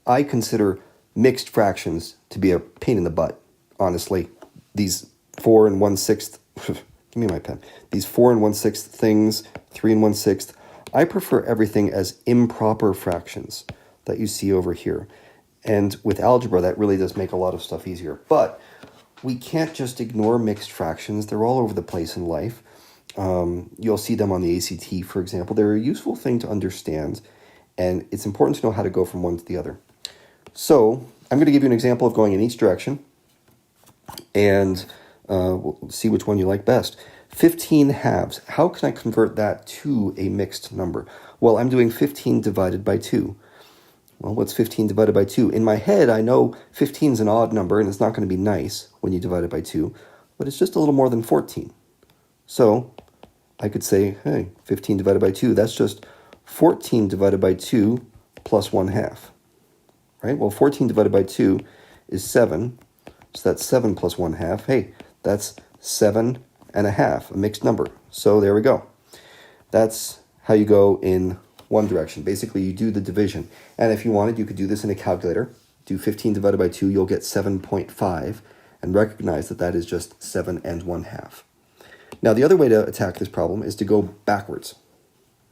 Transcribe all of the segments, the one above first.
I consider mixed fractions to be a pain in the butt, honestly. These 4 and 1/6, give me my pen. These 4 and 1/6 things, 3 and 1/6, I prefer everything as improper fractions that you see over here. And with algebra, that really does make a lot of stuff easier. But we can't just ignore mixed fractions. They're all over the place in life. You'll see them on the ACT, for example. They're a useful thing to understand, and it's important to know how to go from one to the other. So I'm going to give you an example of going in each direction, and we'll see which one you like best. 15 halves. How can I convert that to a mixed number? Well, I'm doing 15 divided by 2. Well, what's 15 divided by 2? In my head, I know 15 is an odd number, and it's not going to be nice when you divide it by 2, but it's just a little more than 14. So I could say, hey, 15 divided by 2, that's just 14 divided by 2 plus 1/2. Right? Well, 14 divided by 2 is 7, so that's 7 plus 1/2. Hey, that's 7 and a half, a mixed number. So there we go. That's how you go in one direction. Basically, you do the division. And if you wanted, you could do this in a calculator. Do 15 divided by 2, you'll get 7.5, and recognize that that is just 7 and 1/2. Now, the other way to attack this problem is to go backwards,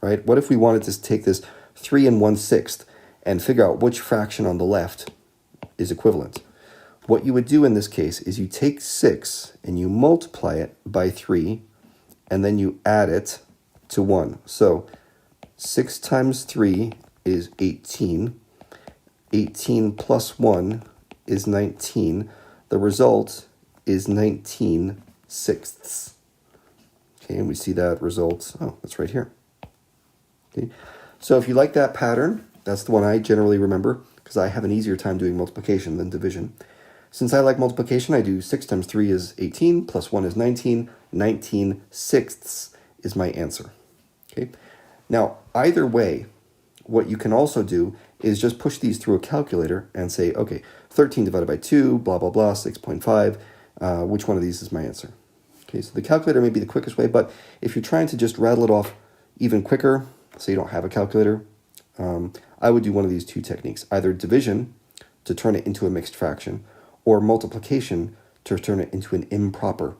right? What if we wanted to take this 3 and 1/6 and figure out which fraction on the left is equivalent? What you would do in this case is you take 6 and you multiply it by 3, and then you add it to 1. So 6 times 3 is 18. 18 plus 1 is 19. The result is 19/6. Okay, and we see that result, oh, that's right here. Okay, so if you like that pattern, that's the one I generally remember because I have an easier time doing multiplication than division. Since I like multiplication, I do 6 times 3 is 18, plus 1 is 19. 19/6 is my answer. Okay. Now, either way, what you can also do is just push these through a calculator and say, okay, 13 divided by 2, blah, blah, blah, 6.5. Which one of these is my answer? Okay, so the calculator may be the quickest way, but if you're trying to just rattle it off even quicker, so you don't have a calculator, I would do one of these two techniques, either division to turn it into a mixed fraction, or multiplication to turn it into an improper